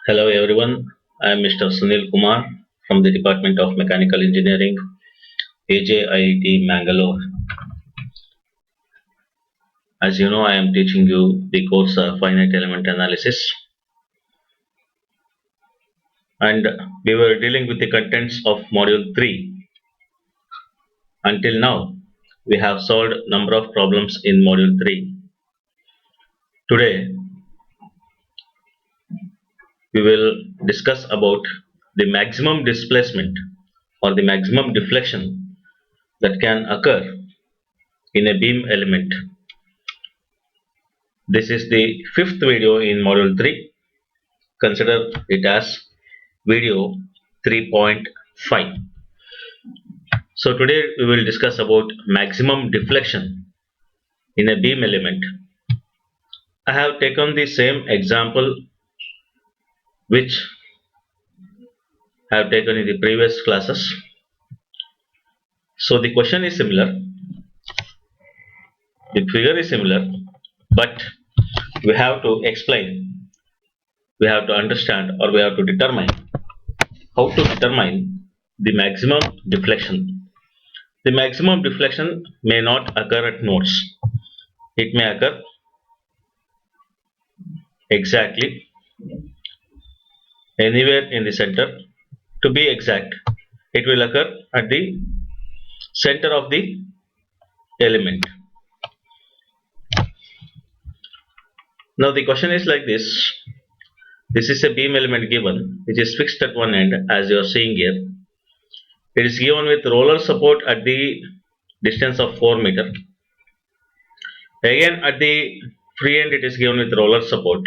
Hello everyone, I am Mr. Sunil Kumar from the Department of Mechanical Engineering, AJIIT Mangalore. As you know, I am teaching you the course Finite Element Analysis, and we were dealing with the contents of Module 3. Until now, we have solved number of problems in Module 3. Today, we will discuss about the maximum displacement or the maximum deflection that can occur in a beam element. This is the fifth video in Module 3. Consider it as video 3.5. So today we will discuss about maximum deflection in a beam element. I have taken the same example which I have taken in the previous classes. So the question is similar, the figure is similar, but we have to explain, we have to understand, or we have to determine how to determine the maximum deflection. The maximum deflection may not occur at nodes. It may occur exactly anywhere in the center. To be exact, it will occur at the center of the element. Now the question is like this. This is a beam element given, which is fixed at one end, as you are seeing here. It is given with roller support at the distance of 4 meter. Again, at the free end, it is given with roller support.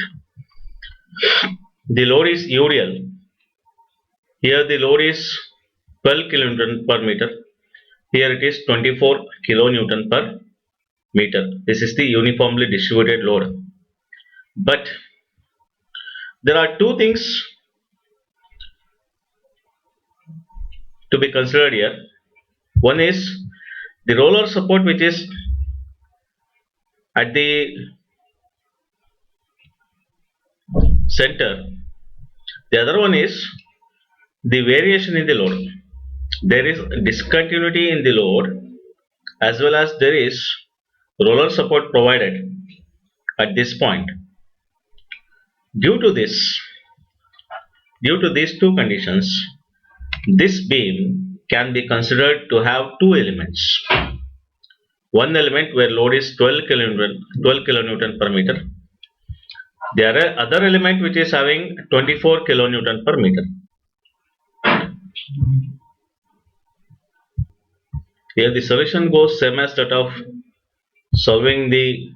The load is UDL. Here the load is 12 kN per meter. Here it is 24 kN per meter. This is the uniformly distributed load. But there are two things to be considered here. One is the roller support, which is at the center. The other one is the variation in the load. There is discontinuity in the load, as well as there is roller support provided at this point. Due to these two conditions, this beam can be considered to have two elements. One element where load is 12 kN per meter. The other element which is having 24 kN per meter. Here the solution goes same as that of solving the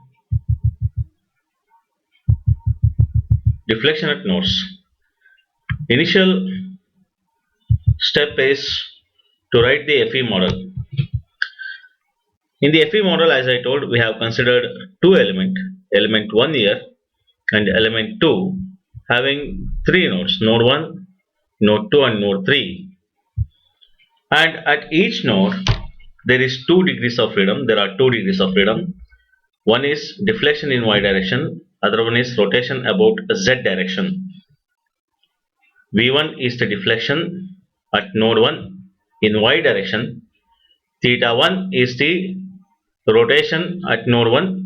deflection at nodes. Initial step is to write the FE model. In the FE model, as I told, we have considered two elements, element 1 here and element 2, having three nodes, node 1, node 2 and node 3. And at each node, there is 2 degrees of freedom. There are 2 degrees of freedom. One is deflection in y direction, other one is rotation about z direction. V1 is the deflection at node 1 in y direction. Theta 1 is the rotation at node 1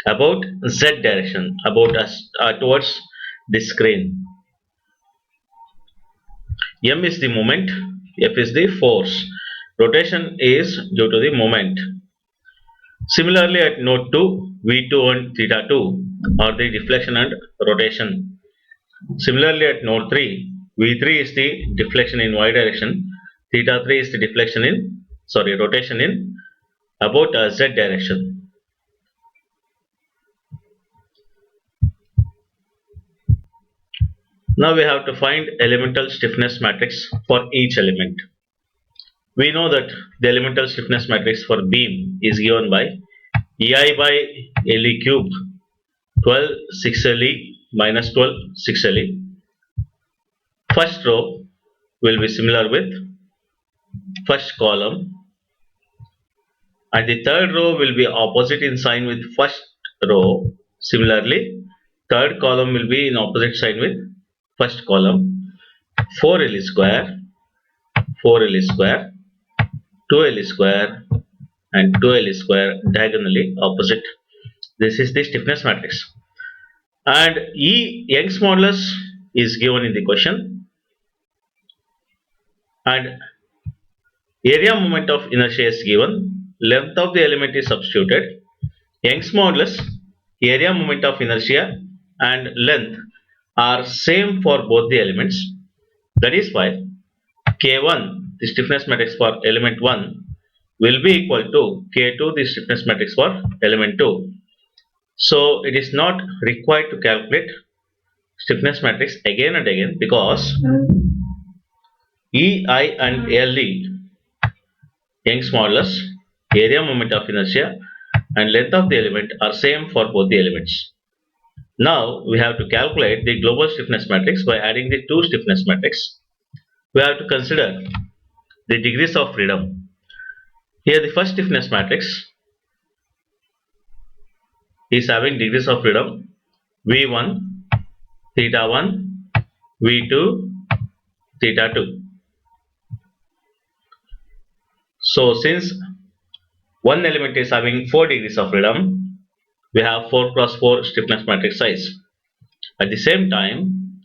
about z direction, about towards the screen. M is the moment, F is the force. Rotation is due to the moment. Similarly, at node 2, V2 and theta 2 are the deflection and rotation. Similarly, at node 3, V3 is the deflection in y direction, theta 3 is the deflection in, rotation in about z direction. Now we have to find elemental stiffness matrix for each element. We know that the elemental stiffness matrix for beam is given by EI by LE cube, 12 6LE minus 12 6LE. First row will be similar with first column, and the third row will be opposite in sign with first row. Similarly, third column will be in opposite sign with first column 4L square, 4L square, 2L square and 2L square diagonally opposite. This is the stiffness matrix. And E Young's modulus is given in the question, and area moment of inertia is given, length of the element is substituted. Young's modulus, area moment of inertia and length are same for both the elements. That is why K1, the stiffness matrix for element 1, will be equal to K2, the stiffness matrix for element 2. So it is not required to calculate stiffness matrix again and again, because EI and LE, Young's modulus, area moment of inertia and length of the element are same for both the elements. Now we have to calculate the global stiffness matrix by adding the two stiffness matrix. We have to consider the degrees of freedom. Here the first stiffness matrix is having degrees of freedom V1, theta 1, V2, theta 2. So since one element is having 4 degrees of freedom, we have 4 cross 4 stiffness matrix size. At the same time,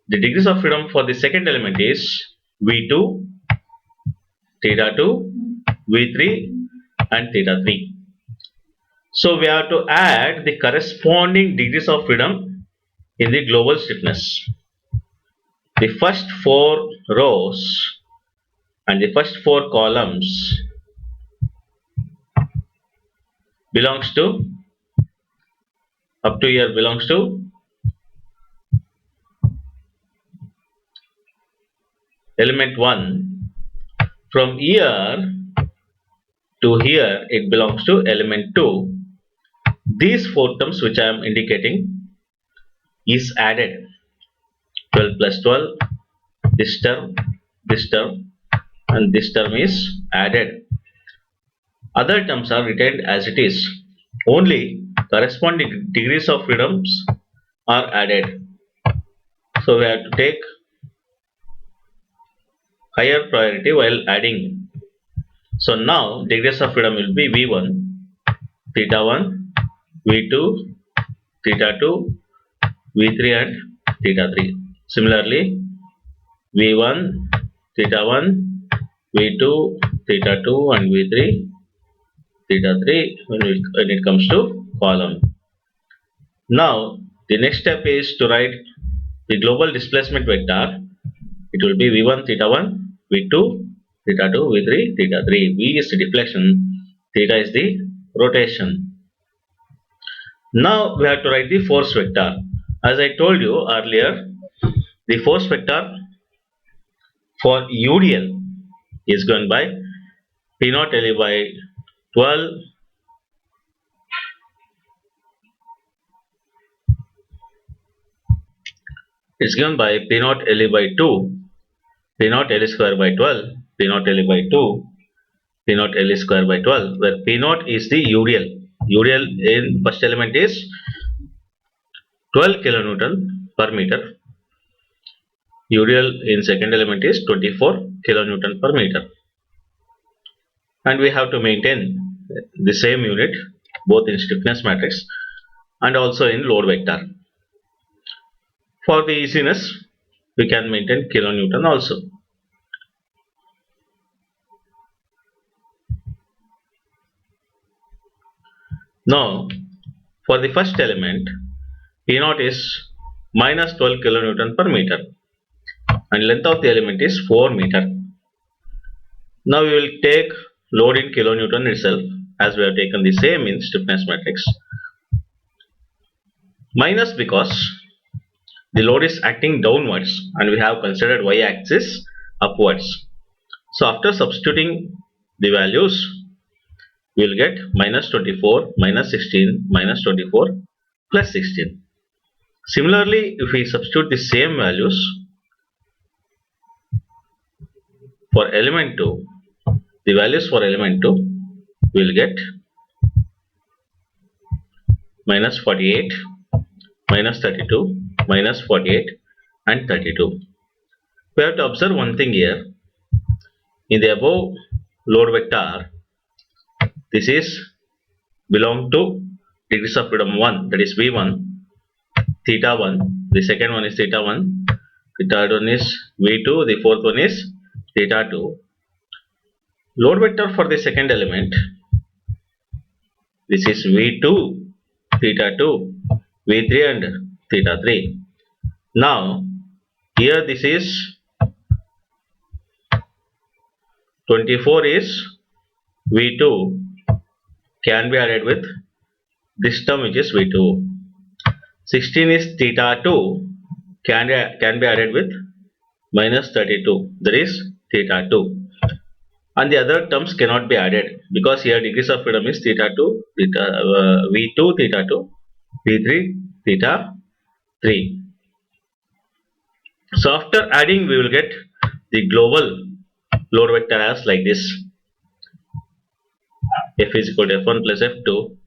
the degrees of freedom for the second element is V2, theta 2, V3 and theta 3. So we have to add the corresponding degrees of freedom in the global stiffness. The first 4 rows and the first 4 columns belongs to, up to here belongs to element 1. From here to here it belongs to element 2. These 4 terms which I am indicating is added. 12 plus 12, this term and this term is added. Other terms are retained as it is. Only corresponding degrees of freedoms are added. So we have to take higher priority while adding. So now degrees of freedom will be V1, theta 1, V2, theta 2, V3 and theta 3. Similarly, V1, theta 1, V2, theta 2 and V3, theta 3 when it comes to column. Now the next step is to write the global displacement vector. It will be V1, theta 1, V2, theta 2, V3, theta 3. V is the deflection, theta is the rotation. Now we have to write the force vector. As I told you earlier, the force vector for UDL is given by P0 LE by 12 is given by P0 LE by 2, P0 LE square by 12, P0 LE by 2, P0 LE square by 12, where P0 is the UDL. UDL in first element is 12 kilonewton per meter. UDL in second element is 24 kilonewton per meter. And we have to maintain the same unit both in stiffness matrix and also in load vector. For the easiness, we can maintain kilonewton also. Now, for the first element, P0 is minus 12 kilonewton per meter and length of the element is 4 meter. Now we will take load in kilonewton itself, as we have taken the same in stiffness matrix. Minus because the load is acting downwards and we have considered y-axis upwards. So after substituting the values, we will get minus 24, minus 16, minus 24, plus 16. Similarly, if we substitute the same values for element 2, the values for element 2 we will get minus 48, minus 32, minus 48, and 32. We have to observe one thing here. In the above load vector, this is belong to degrees of freedom 1, that is V1, theta 1. The second one is theta 1. The third one is V2. The fourth one is theta 2. Load vector for the second element, this is V2, theta 2, V3 and theta 3. Now, here this is 24 is V2 can be added with this term which is V2. 16 is theta 2 can be added with minus 32, that is theta 2. And the other terms cannot be added because here degrees of freedom is theta 2, V2 theta 2, V3 theta 3. So after adding we will get the global load vector as like this. F is equal to F1 plus F2.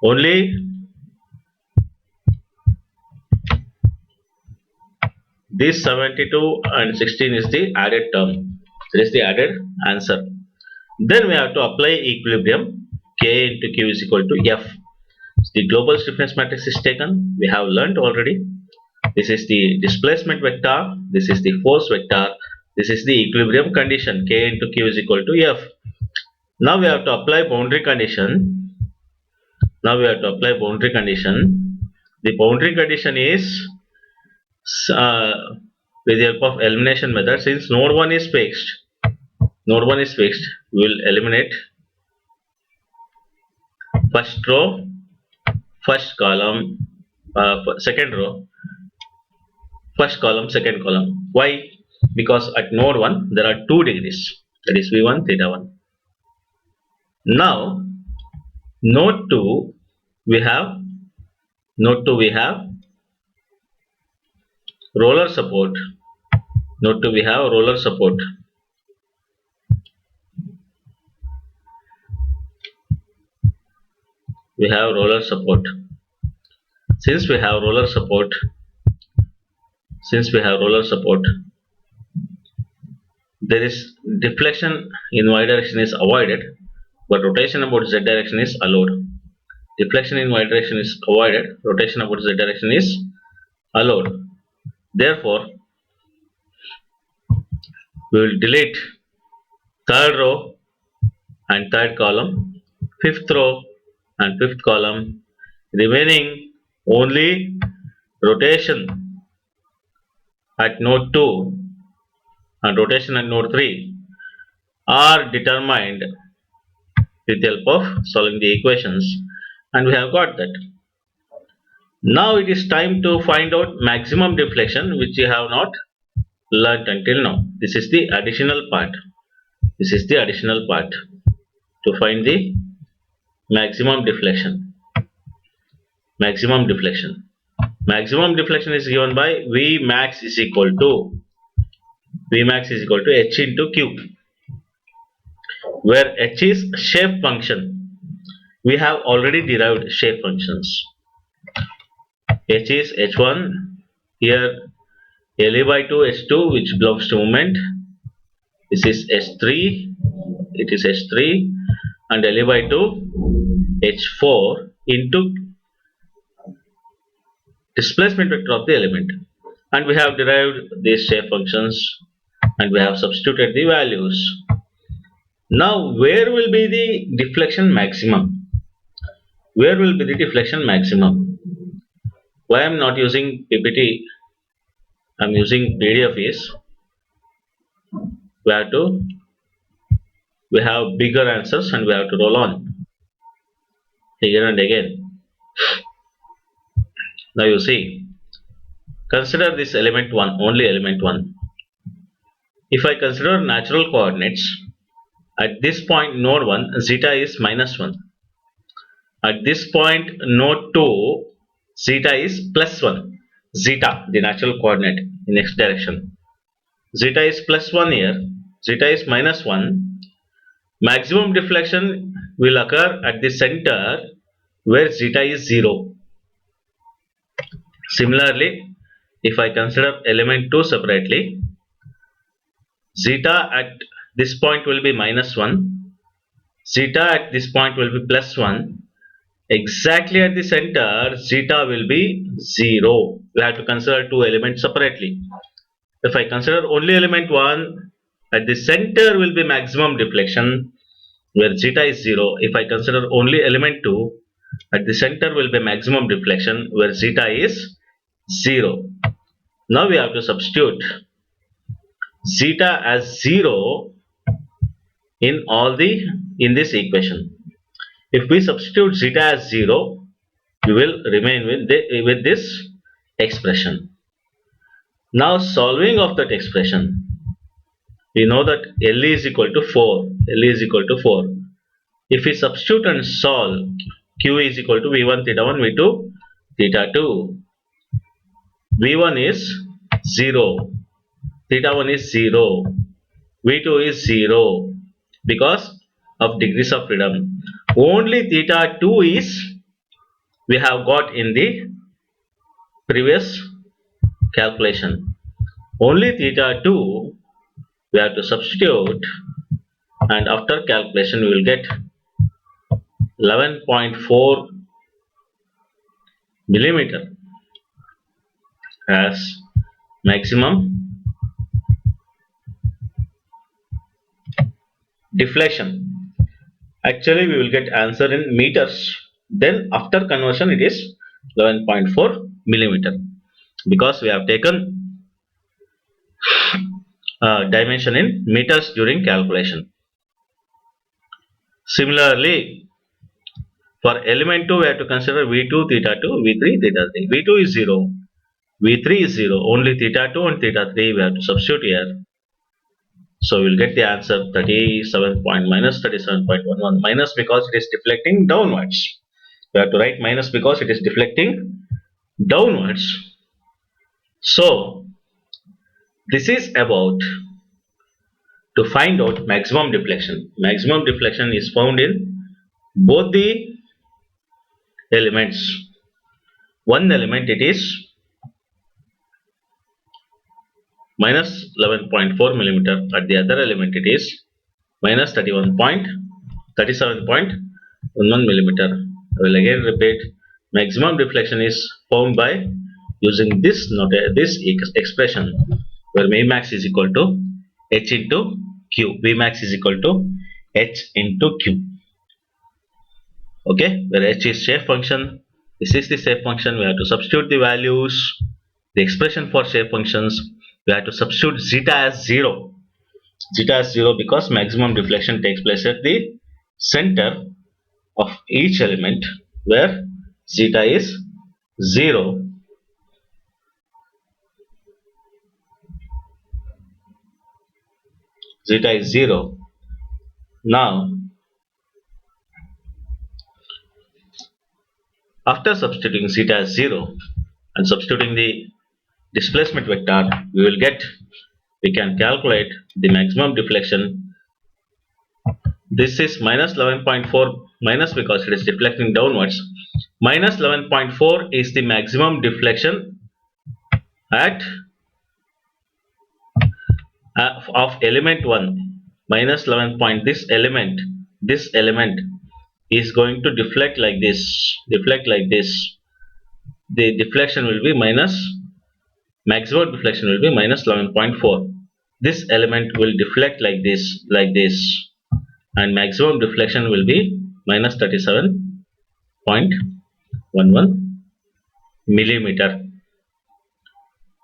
Only this 72 and 16 is the added term. That is the added answer. Then we have to apply equilibrium. K into Q is equal to F. The global stiffness matrix is taken. We have learnt already. This is the displacement vector. This is the force vector. This is the equilibrium condition. K into Q is equal to F. Now we have to apply boundary condition. The boundary condition is with the help of elimination method. Since node 1 is fixed, we will eliminate first row, first column, second row, first column, second column. Why? Because at node 1 there are 2 degrees, that is V1 theta 1. Now node 2 we have roller support. Since we have roller support, there is deflection in y direction is avoided, but rotation about z direction is allowed. Deflection in y direction is avoided, rotation about z direction is allowed. Therefore, we will delete third row and third column, fifth row and fifth column, remaining only rotation at node 2 and rotation at node 3 are determined with the help of solving the equations, and we have got that. Now it is time to find out maximum deflection, which we have not learnt until now. This is the additional part. To find the maximum deflection. Maximum deflection is given by V max is equal to H into Q, where H is shape function. We have already derived shape functions. H is H1, here LE by 2 H2, which belongs to moment. This is H3, and LE by 2 H4 into displacement vector of the element. And we have derived these shape functions and we have substituted the values. Now where will be the deflection maximum? Why I am not using PPT, I am using PDF is we have bigger answers and we have to roll on again and again. Now you see, consider this element 1, only element 1. If I consider natural coordinates, at this point node 1 zeta is minus 1. At this point node 2 zeta is plus 1. Zeta, the natural coordinate in x direction. Zeta is plus 1 here. Zeta is minus 1. Maximum deflection will occur at the center where zeta is 0. Similarly, if I consider element 2 separately, zeta at this point will be minus 1, zeta at this point will be plus 1. Exactly at the center, zeta will be 0. We have to consider two elements separately. If I consider only element 1, at the center will be maximum deflection where zeta is 0. If I consider only element 2, at the center will be maximum deflection where zeta is 0. Now we have to substitute zeta as 0 in this equation. If we substitute zeta as 0, we will remain with this expression. Now solving of that expression, we know that L is equal to 4. L is equal to 4. If we substitute and solve, Q is equal to V1 theta 1 V2 theta 2. V1 is 0. Theta 1 is 0. V2 is 0 because of degrees of freedom. Only theta 2 is we have got in the previous calculation. Only theta 2 we have to substitute, and after calculation we will get 11.4 millimeter as maximum deflection. Actually we will get answer in meters, then after conversion it is 11.4 millimeter because we have taken dimension in meters during calculation. Similarly, for element 2 we have to consider V2 theta 2, V3 theta 3. V2 is 0, V3 is 0, only theta 2 and theta 3 we have to substitute here. So we will get the answer 37 point minus 37.11 minus because it is deflecting downwards. We have to write minus because it is deflecting downwards. So this is about to find out maximum deflection. Maximum deflection is found in both the elements. One element it is minus 11.4 millimeter, at the other element it is minus 37.11 millimeter. I will again repeat, maximum deflection is found by using this expression where Vmax is equal to h into q. Vmax is equal to h into q. Okay, where h is shape function, this is the shape function. We have to substitute the values, the expression for shape functions. We have to substitute zeta as 0. Zeta as 0 because maximum deflection takes place at the center of each element where zeta is 0. Zeta is 0. Now, after substituting zeta as 0 and substituting the displacement vector, we can calculate the maximum deflection. This is minus 11.4 minus because it is deflecting downwards. Minus 11.4 is the maximum deflection at of element 1. Minus 11 point, this element is going to deflect like this. The deflection will be maximum deflection will be minus 11.4. This element will deflect like this, and maximum deflection will be minus 37.11 millimeter.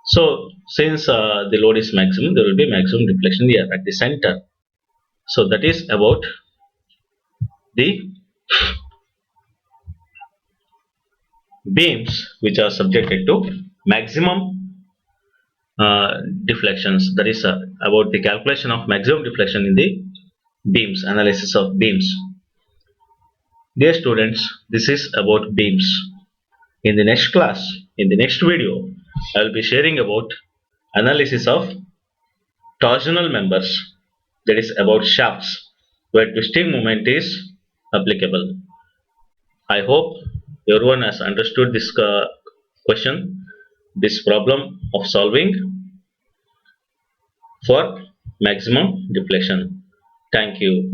So since the load is maximum, there will be maximum deflection here at the center. So that is about the beams which are subjected to maximum deflections. That is about the calculation of maximum deflection in the beams, analysis of beams. Dear students, this is about beams. In the next class, in the next video, I will be sharing about analysis of torsional members, that is about shafts where twisting moment is applicable. I hope everyone has understood this question. this problem of solving for maximum deflection. Thank you.